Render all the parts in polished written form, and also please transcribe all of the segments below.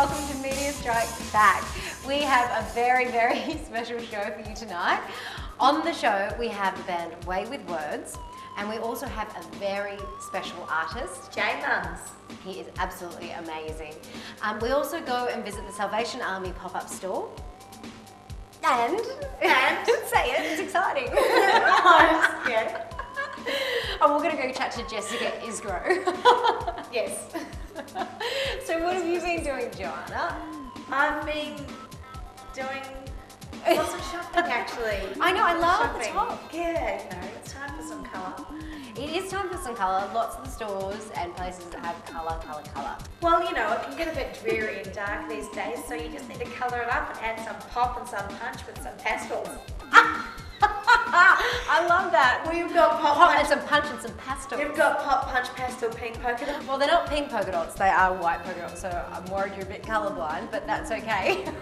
welcome to Media Strikes Back. We have a very, very special show for you tonight. On the show, we have the band Way With Words, and we also have a very special artist, JMUNZ. He is absolutely amazing. We also go and visit the Salvation Army pop-up store. And say it, it's exciting. I'm scared. And we're going to go chat to Jessica Isgro. Yes. So what have you been doing, Joanna? I've been doing lots of shopping actually. I know, I love Shopping. the top. Yeah, you know, it's time for some colour. It is time for some colour. Lots of the stores and places that have colour. Well, you know, it can get a bit dreary and dark these days, so you just need to colour it up and add some pop and some punch with some pastels. I love that. Well, you've got pop And punch. some punch and some pastels. You've got pop punch pastel pink polka dot. Well, they're not pink polka dots, they are white polka dots, so I'm worried you're a bit colourblind, but that's okay. It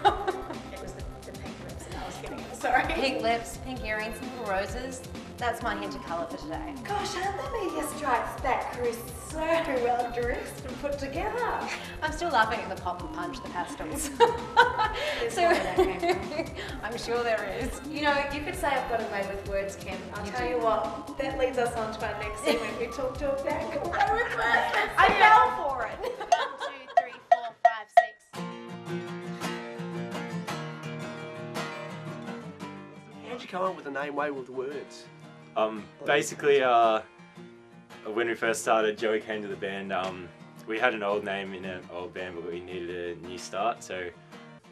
was the pink lips that I was getting at, sorry. Pink lips, pink earrings, and little roses. That's my hint of colour for today. Gosh, aren't the Media Strikes Back crew so well dressed and put together? I'm still laughing at the pop and punch, the pastels. There's So, more where that came from. I'm sure there is. You know, you could say I've got a way with words, Kim. I'll tell you what, that leads us on to our next segment. We talk to a back a way with words. I fell for it. 1, 2, 3, 4, 5, 6. How'd you come up with the name Way With Words? Basically, when we first started, Joey came to the band. We had an old name in an old band, but we needed a new start, so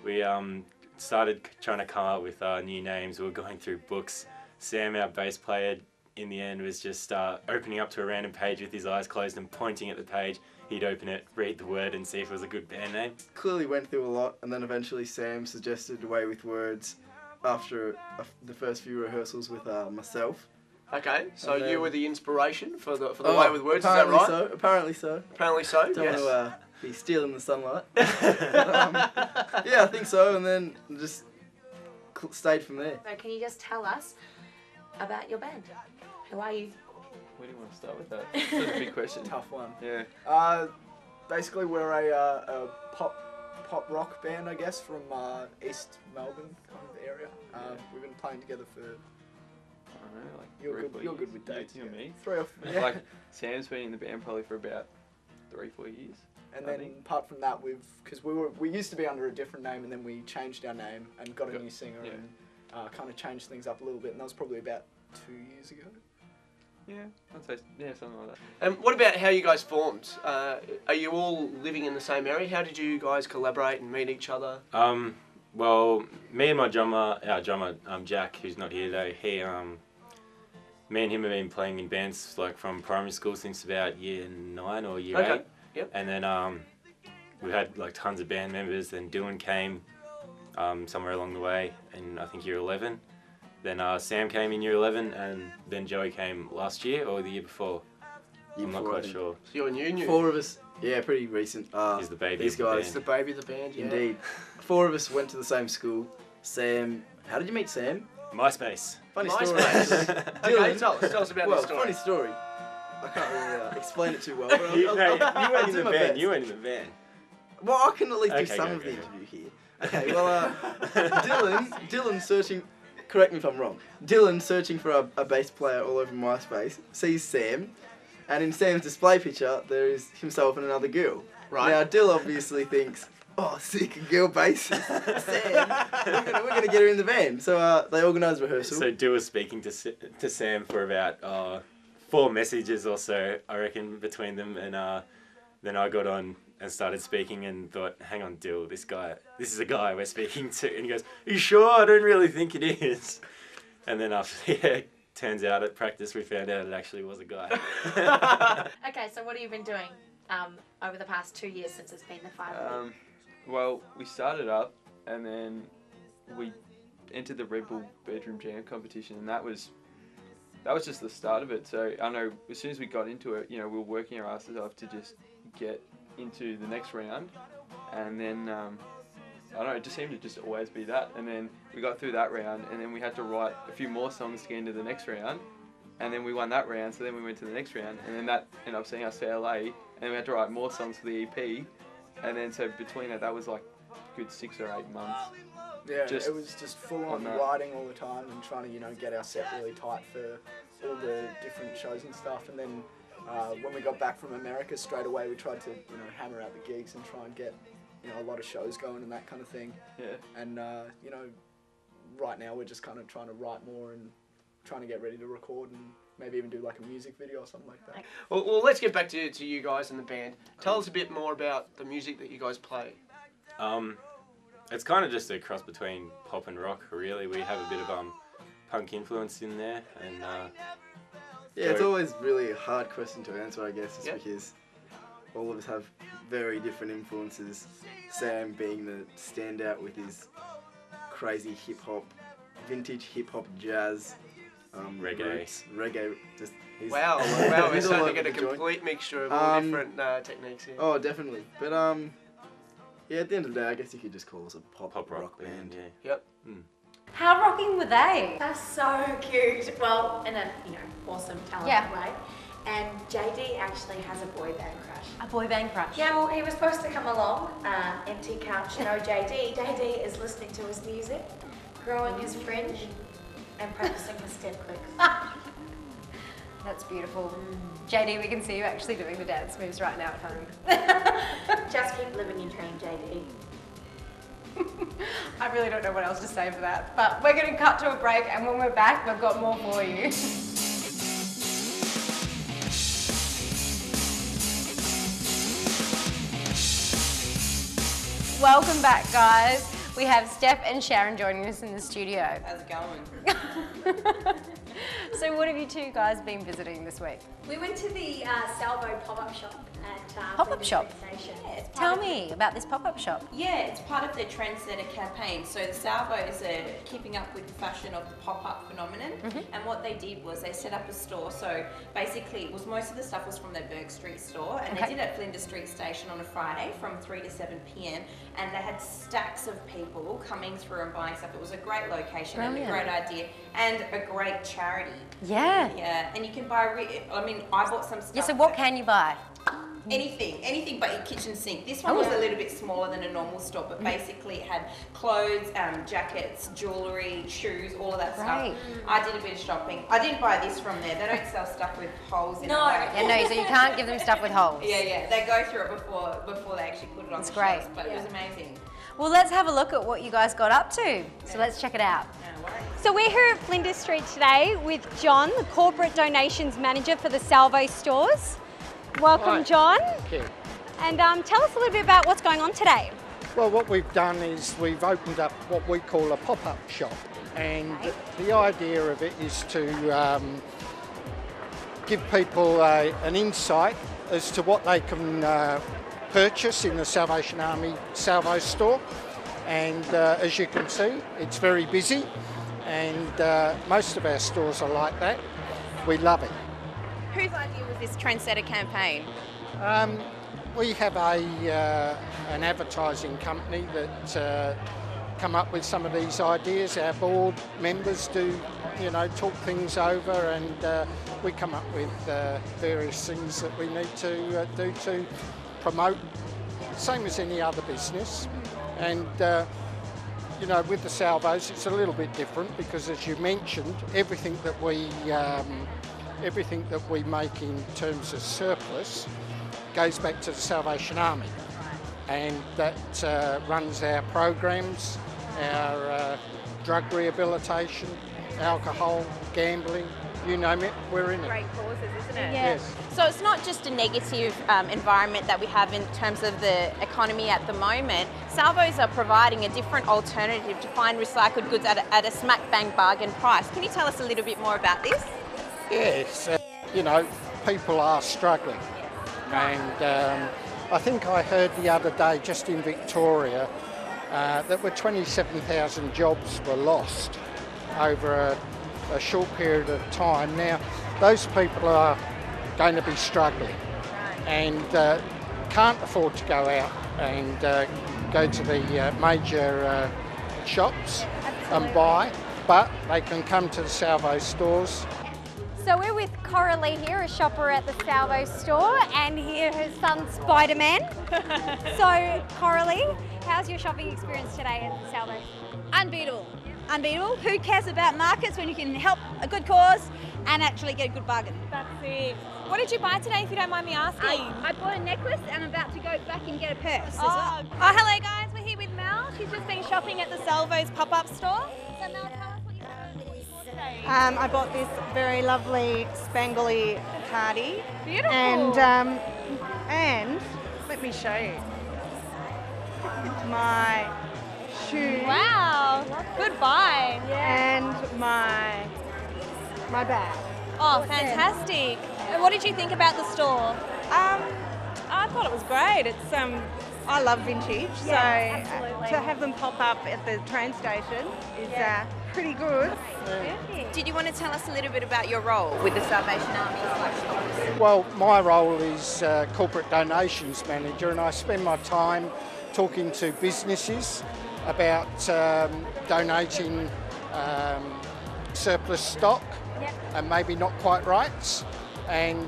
we started trying to come up with new names. We were going through books. Sam, our bass player, in the end was just opening up to a random page with his eyes closed and pointing at the page. He'd open it, read the word, and see if it was a good band name. Clearly went through a lot, and then eventually Sam suggested Way With Words after the first few rehearsals with myself. Okay, so And then- you were the inspiration for the Way With Words, is that right? So, apparently so. Apparently so, Don't yes. want to be stealing the sunlight. Yeah, I think so, and then just stayed from there. So can you just tell us about your band? Who are you? Where do you want to start with that? That's a big question. Tough one. Yeah. Basically, we're a pop rock band, I guess, from East Melbourne kind of area. We've been playing together for I don't know, like You're 3 or 4 you're years. good with dates. You and me. 3 or 4. Like Sam's been in the band probably for about 3, 4 years. And I then think. apart from that, because we used to be under a different name, and then we changed our name and got a new singer Yeah. and kind of changed things up a little bit. And that was probably about 2 years ago. Yeah, I'd say something like that. And what about how you guys formed? Are you all living in the same area? How did you guys collaborate and meet each other? Well, me and my drummer, our drummer, Jack, who's not here today, me and him have been playing in bands like from primary school since about year 9 or year 8. Yep. And then we had like tons of band members. Then Dylan came somewhere along the way in I think year 11. Then Sam came in year 11, and then Joey came last year or the year before. I'm not quite sure. So you're new. 4 of us, yeah, pretty recent. He's the baby These of the guys, It's the baby of the band, yeah. indeed. 4 of us went to the same school. Sam, how did you meet Sam? MySpace. Funny story. MySpace. Okay, Dylan, tell us about well, this story. funny story. I can't really explain it too well. But You I'll went in do the my van. best. You went in the van. Well, I can at least do Okay, some go, of the go, go. interview here. Okay, well, Dylan searching, correct me if I'm wrong, Dylan searching for a bass player all over MySpace, sees Sam, and in Sam's display picture, there is himself and another girl. Right. Now, Dylan obviously thinks, oh, sick, a girl bassist, Sam, we're gonna get her in the van. So they organised rehearsal. So Dill was speaking to Sam for about 4 messages or so, I reckon, between them, and then I got on and started speaking and thought, hang on, Dill, this is a guy we're speaking to, and he goes, are you sure? I don't really think it is. And then after, turns out at practice we found out it actually was a guy. Okay, so what have you been doing over the past 2 years since it's been the 5 week? Well, we started up and then we entered the Red Bull Bedroom Jam competition, and that was just the start of it. So I know as soon as we got into it, we were working our asses off to just get into the next round, and then I don't know, it just seemed to just always be that. And then we got through that round, and then we had to write a few more songs to get into the next round, and then we won that round. So then we went to the next round, and then that ended up seeing us to LA, and then we had to write more songs for the EP. And then so between that was like a good 6 or 8 months. Yeah, Just it was just full on on that. writing all the time and trying to, you know, get our set really tight for all the different shows and stuff. And then when we got back from America, straight away we tried to, you know, hammer out the gigs and try and get, you know, a lot of shows going and that kind of thing. Yeah. And you know, right now we're just kind of trying to write more and trying to get ready to record and maybe even do like a music video or something like that. Well, let's get back to you guys and the band. Tell us a bit more about the music that you guys play. It's kind of just a cross between pop and rock, really. We have a bit of punk influence in there, and Yeah, it's always really a hard question to answer, I guess, just Yeah. because all of us have very different influences. Sam being the standout with his crazy hip-hop, vintage hip-hop jazz, Reggae. roots, reggae, just... he's Wow, all over- wow, we're he's all starting to over get a the joint. complete mixture of all Um, different techniques here. Oh, definitely. But, yeah, at the end of the day, I guess you could just call us a pop rock band. yeah. Yep. How rocking were they? They're so cute. Well, in a, you know, awesome, talented Yeah. way. And JD actually has a boy band crush. A boy band crush. Yeah, well, he was supposed to come along, empty couch, no JD. JD is listening to his music, growing his fringe, and practicing his step clicks. That's beautiful. JD, we can see you actually doing the dance moves right now at home. Just keep living your dream, JD. I really don't know what else to say for that, but we're going to cut to a break, and when we're back, we've got more for you. Welcome back, guys. We have Steph and Sharon joining us in the studio. How's it going? So what have you two guys been visiting this week? We went to the Salvo pop-up shop at Pop-up Flinders shop? Street Station. Yeah, it's Tell part of me about this pop-up shop. Yeah, it's part of the Trendsetter campaign. So the Salvos are keeping up with the fashion of the pop-up phenomenon. And what they did was they set up a store. So basically, it was most of the stuff was from their Burke Street store, and they did it at Flinders Street Station on a Friday from 3 to 7 p.m. And they had stacks of people coming through and buying stuff. It was a great location and a great idea and a great charity. Yeah. Yeah, and you can buy. I mean, I bought some stuff. Yeah, so what can you buy? Anything but your kitchen sink. This one was a little bit smaller than a normal store, but basically it had clothes, jackets, jewellery, shoes, all of that Great. stuff. I did a bit of shopping. I didn't buy this from there. They don't sell stuff with holes in it. Yeah, no, so you can't give them stuff with holes. Yeah, they go through it before they actually put it on That's the great. shelves, but it was amazing. Well, let's have a look at what you guys got up to. So let's check it out. No worries. So we're here at Flinders Street today with John, the Corporate Donations Manager for the Salvo stores. Welcome, John. Thank you. And tell us a little bit about what's going on today. Well, what we've done is we've opened up what we call a pop-up shop, and the idea of it is to give people an insight as to what they can purchase in the Salvation Army Salvo store. And as you can see, it's very busy, and most of our stores are like that. We love it. Whose idea was this Trendsetter campaign? We have an advertising company that come up with some of these ideas. Our board members do, you know, talk things over, and we come up with various things that we need to do to promote, same as any other business. And you know, with the Salvos, it's a little bit different because, as you mentioned, everything that we make in terms of surplus goes back to the Salvation Army, and that runs our programs, our drug rehabilitation, alcohol, gambling, you name it, we're in it. Great causes, isn't it? Yes. So it's not just a negative environment that we have in terms of the economy at the moment. Salvos are providing a different alternative to find recycled goods at a smack bang bargain price. Can you tell us a little bit more about this? Yes, you know, people are struggling, and I think I heard the other day just in Victoria that 27,000 jobs were lost over a short period of time. Now, those people are going to be struggling and can't afford to go out and go to the major shops and buy, but they can come to the Salvo stores. So we're with Coralie here, a shopper at the Salvo store, and here her son Spider-Man. So Coralie, how's your shopping experience today at the Salvo? Unbeatable. Unbeatable. Who cares about markets when you can help a good cause and actually get a good bargain? That's it. What did you buy today, if you don't mind me asking? I bought a necklace and I'm about to go back and get a purse as Oh, well. oh, hello guys, we're here with Mel. She's just been shopping at the Salvo's pop-up store. So Mel, tell us what you bought today. I bought this very lovely spangly cardi. Beautiful. And let me show you my shoes. Wow, good buy. And my bag. Oh, fantastic. And what did you think about the store? I thought it was great. It's I love vintage, so absolutely. to have them pop up at the train station is pretty good. Did you want to tell us a little bit about your role with the Salvation Army? Well, my role is corporate donations manager, and I spend my time talking to businesses about donating surplus stock and maybe not quite rights, and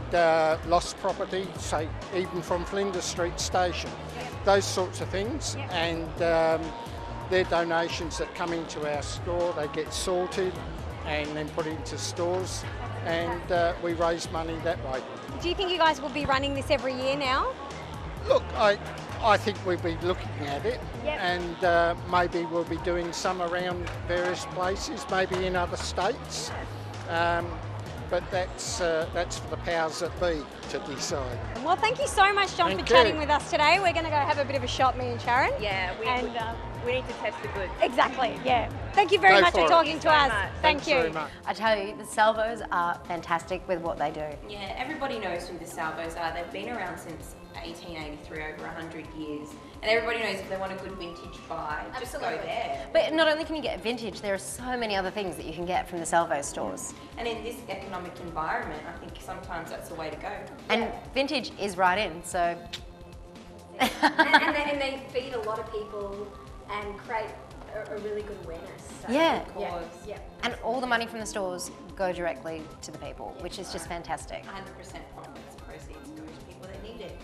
lost property, say even from Flinders Street Station, those sorts of things. And they're donations that come into our store, they get sorted and then put into stores, and we raise money that way. Do you think you guys will be running this every year now? Look, I think we'll be looking at it, and maybe we'll be doing some around various places, maybe in other states. But that's for the powers that be to decide. Well, thank you so much, John, for chatting with us today. We're going to go have a bit of a shop, me and Sharon. Yeah, we need to test the goods. Exactly, yeah. Thank you very much for talking to us. Thank you. Very much. I tell you, the Salvos are fantastic with what they do. Yeah, everybody knows who the Salvos are. They've been around since 1883, over 100 years. And everybody knows if they want a good vintage buy, just go there. But not only can you get vintage, there are so many other things that you can get from the Salvo stores. And in this economic environment, I think sometimes that's the way to go. And vintage is right in, so... and they feed a lot of people and create a really good awareness. So. Yeah. Yeah. And all the money from the stores go directly to the people, which is just fantastic. 100% profits, proceeds go to people that need it.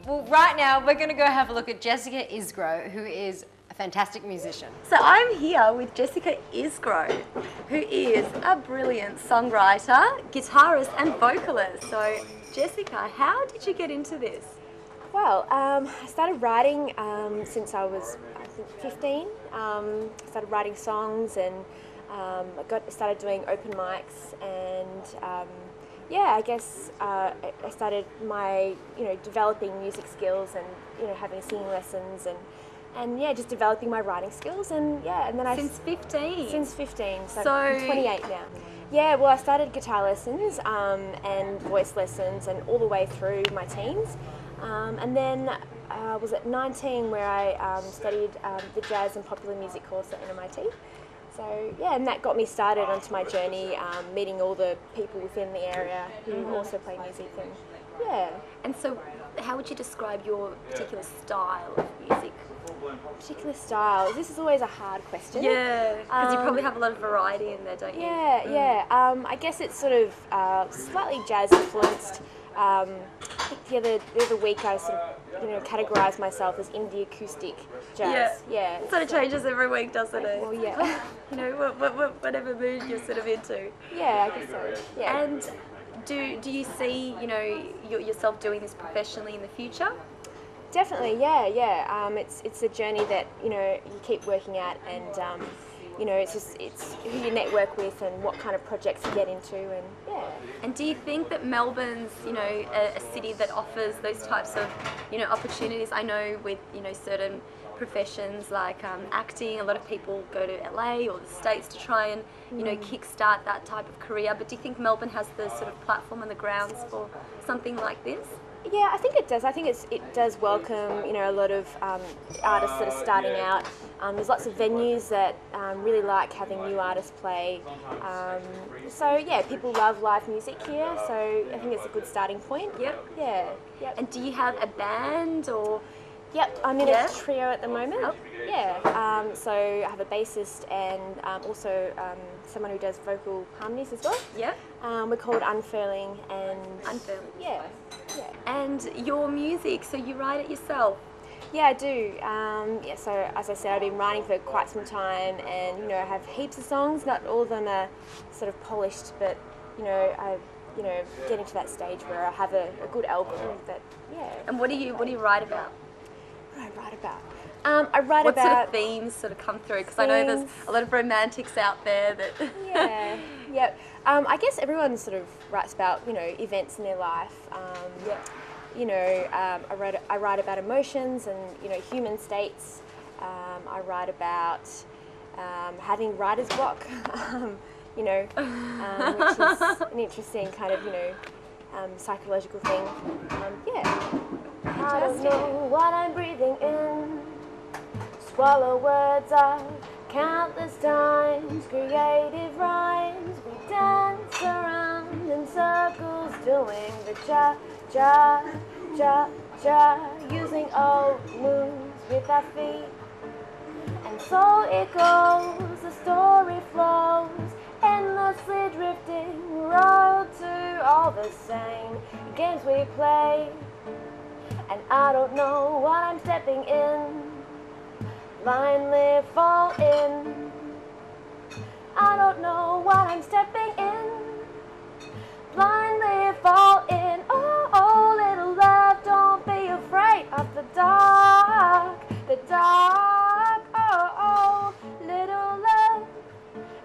Well, right now we're going to go have a look at Jessica Isgro, who is a fantastic musician. So I'm here with Jessica Isgro, who is a brilliant songwriter, guitarist and vocalist. So Jessica, how did you get into this? Well, I started writing since I was, I think, 15. Started writing songs, and started doing open mics, and I guess I started my developing music skills, and having singing lessons, and just developing my writing skills, and then Since 15? Since 15, so I'm 28 now. Yeah, well, I started guitar lessons and voice lessons, and all the way through my teens. And then I was at 19 where I studied the jazz and popular music course at MIT. So and that got me started onto my journey, meeting all the people within the area who also play music, and And so how would you describe your particular style of music? Particular style? This is always a hard question. Yeah, because you probably have a lot of variety in there, don't you? I guess it's sort of slightly jazz influenced. I think the other week I sort of categorised myself as indie acoustic jazz. Yeah. It sort of changes every week, doesn't it? Well, yeah. Whatever mood you're sort of into. Yeah, I guess so. Yeah. And do you see yourself doing this professionally in the future? Definitely, yeah. It's a journey that you keep working at, and it's who you network with and what kind of projects you get into, and And do you think that Melbourne's a city that offers those types of opportunities? I know with certain professions like acting, a lot of people go to LA or the States to try and kickstart that type of career. But do you think Melbourne has the sort of platform and the grounds for something like this? Yeah, I think it does. I think it does welcome a lot of artists that are starting out. There's lots of venues that really like having new artists play. People love live music here, so I think it's a good starting point. Yep. Yeah. And do you have a band or? Yep, I'm in a trio at the moment. Oh. Yeah, so I have a bassist and also someone who does vocal harmonies as well. Yeah. We're called Unfurling and... Unfurling. Yeah. And your music, so you write it yourself? Yeah, I do. Yeah, so as I said, I've been writing for quite some time, and you know, I have heaps of songs. Not all of them are sort of polished, but you know, I getting to that stage where I have a good album. That And what do you write about? What do I write about? I write what about sort of themes sort of come through? Because I know there's a lot of romantics out there that. Yeah. I guess everyone sort of writes about events in their life. You know, I write about emotions and human states. I write about having writer's block. Which is an interesting kind of psychological thing. I don't know what I'm breathing in. Swallow words up countless times. Creative rhymes. We dance around in circles, doing the ja ja ja ja, using old moves with our feet. And so it goes. The story flows. Endlessly drifting, road to all the same games we play. And I don't know what I'm stepping in, blindly fall in. I don't know what I'm stepping in, blindly fall in. Oh, oh, little love, don't be afraid of the dark, the dark. Oh, oh, little love,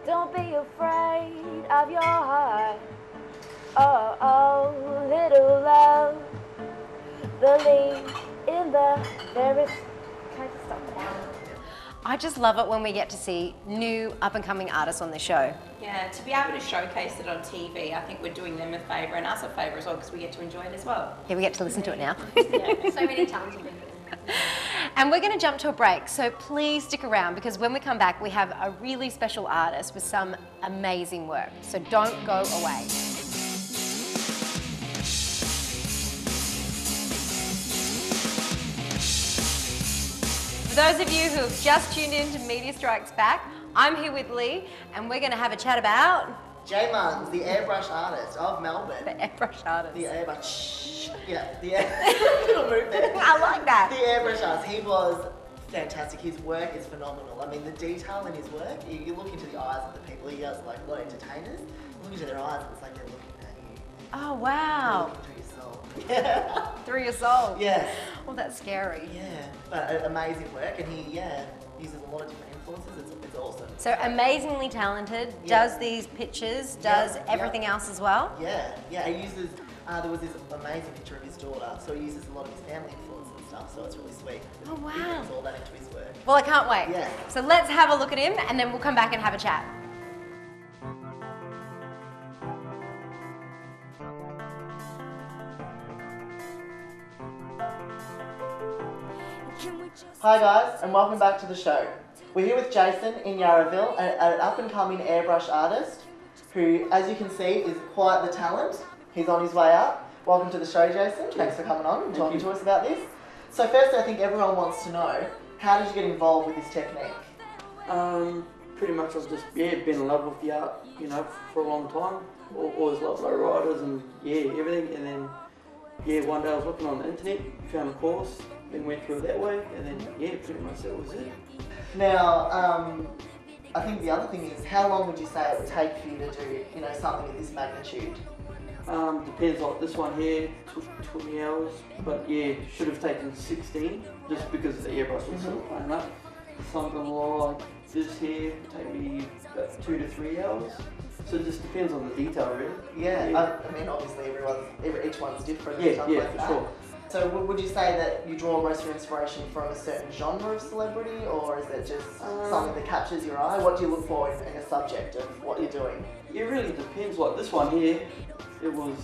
don't be afraid of your heart. Oh, oh, little love, believe in the very... Can I just stop now? I just love it when we get to see new up-and-coming artists on the show. Yeah, to be able to showcase it on TV, I think we're doing them a favour and us a favour as well, because we get to enjoy it as well. Yeah, we get to listen to it now. Yeah. So many talented people. And we're going to jump to a break, so please stick around, because when we come back we have a really special artist with some amazing work. So don't go away. For those of you who have just tuned in to Media Strikes Back, I'm here with Lee, and we're going to have a chat about... JMUNZ, the airbrush artist of Melbourne. The airbrush artist. The airbrush... Yeah, little move there. I like that. The airbrush artist. He was fantastic. His work is phenomenal. I mean, the detail in his work, you look into the eyes of the people. He does like a lot of entertainers. You look into their eyes, it's like they're looking at you. Oh, wow. They're looking through your soul. Yeah. Through your soul? Yes. Well, that's scary. Yeah. But amazing work, and he, uses a lot of different influences. It's awesome. So amazingly talented, does these pictures, does everything else as well? Yeah, he uses, there was this amazing picture of his daughter, so he uses a lot of his family influence and stuff, so it's really sweet. Oh, wow. He brings all that into his work. Well, I can't wait. Yeah. So let's have a look at him, and then we'll come back and have a chat. Hi guys, and welcome back to the show. We're here with Jason in Yarraville, an up-and-coming airbrush artist who, as you can see, is quite the talent. He's on his way up. Welcome to the show, Jason. Thanks for coming on and talking to us about this. So firstly, I think everyone wants to know, how did you get involved with this technique? Pretty much I've just, been in love with the art, for a long time. Always loved low riders and, everything. And then, one day I was looking on the internet, found a course, then went through it that way, and then, pretty much that was it. Now, I think the other thing is, how long would you say it would take for you to do, something of this magnitude? Depends, like this one here took 20 hours, but should have taken 16, just because the airbrush was sort of playing up. Something like this here would take me about 2 to 3 hours. So it just depends on the detail, really. Yeah. I mean, obviously each one's different. Yeah, for sure. So would you say that you draw most of your inspiration from a certain genre of celebrity, or is it just something that captures your eye? What do you look for in a subject of what you're doing? It really depends. Like this one here, it was,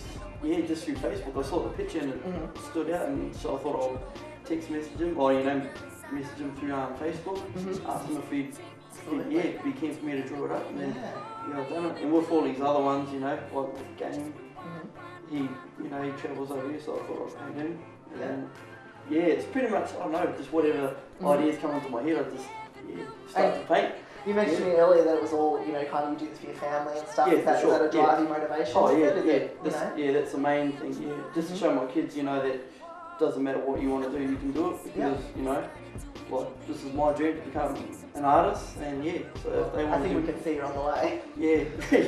just through Facebook. I saw the picture and it stood out, and so I thought I'll text message him, or message him through Facebook, ask him if he'd be keen for me to draw it up, and then I've done it. And with all these other ones, like the game, he travels over here, so I thought I'd paint him. And then, yeah, it's pretty much, I don't know, just whatever ideas come into my head, I just start to paint. You mentioned to me earlier that it was all, you know, kind of you do this for your family and stuff. Yeah, Is that, for sure. is that a driving motivation? Oh yeah, Is it, you know? yeah, that's the main thing. Yeah, just to show my kids, you know, that doesn't matter what you want to do, you can do it because you know, like this is my dream to become an artist, and yeah, so if they want I think we can see you're on the way. Yeah,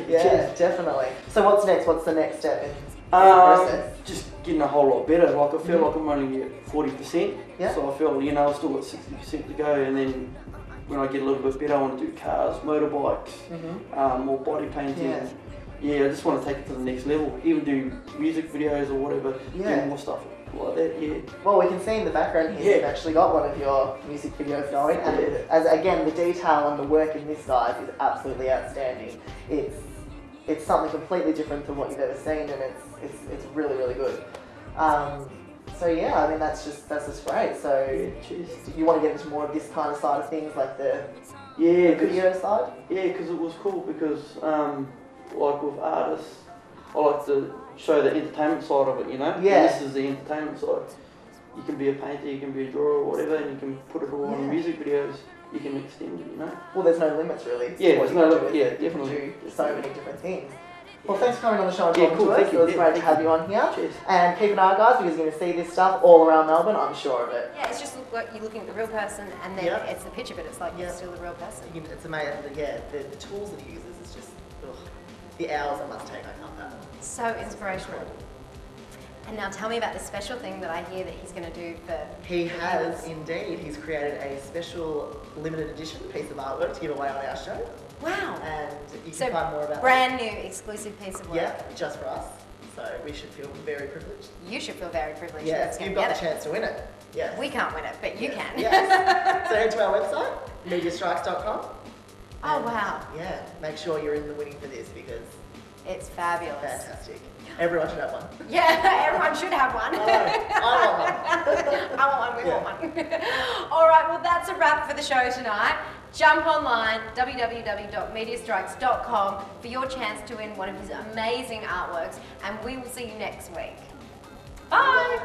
yeah, definitely. So what's next? What's the next step in the process? Just getting a whole lot better. Like I feel like I'm only at 40%. Yeah. So I feel, you know, I've still got 60% to go, and then when I get a little bit better, I want to do cars, motorbikes, more body painting. Yeah, I just want to take it to the next level. Even do music videos or whatever. Do more stuff like that. Yeah. Well, we can see in the background here you've actually got one of your music videos going, and as again, the detail and the work in this, guys, is absolutely outstanding. It's something completely different to what you've ever seen, and it's really, really good. So yeah, I mean that's just great. So you want to get into more of this kind of side of things, like the video side? Yeah, because it was cool because like with artists, I like to show the entertainment side of it, you know? Yeah. And this is the entertainment side. You can be a painter, you can be a drawer or whatever, and you can put it all on music videos. You can extend it, you know? Well, there's no limits really. Yeah, there's no limit. You Definitely. do so many different things. Well, thanks for coming on the show and Yeah, talking cool, to us. thank you. It was great to have you on here. Cheers. And keep an eye, guys, because you're going to see this stuff all around Melbourne, I'm sure of it. Yeah, it's just like you're looking at the real person, and then it's the picture, but it's like you're still the real person. It's amazing. Yeah, the tools that he uses is just, the hours it must take, I can't fathom. So inspirational. And now tell me about the special thing that I hear that he's going to do for... He has indeed. He's created a special limited edition piece of artwork to give away on our show. Wow. And you can find more about brand new exclusive piece of work. Yeah, just for us. So we should feel very privileged. You should feel very privileged. Yes, you've got the chance to win it. Yes. We can't win it, but you can. Yes. So head to our website, mediastrikes.com. Oh, wow. Yeah, make sure you're in the winning for this because it's fabulous. Fantastic. Everyone should have one. Yeah, everyone should have one. I want one. We want one. All right, well, that's a wrap for the show tonight. Jump online, www.mediastrikes.com for your chance to win one of his amazing artworks, and we will see you next week. Bye.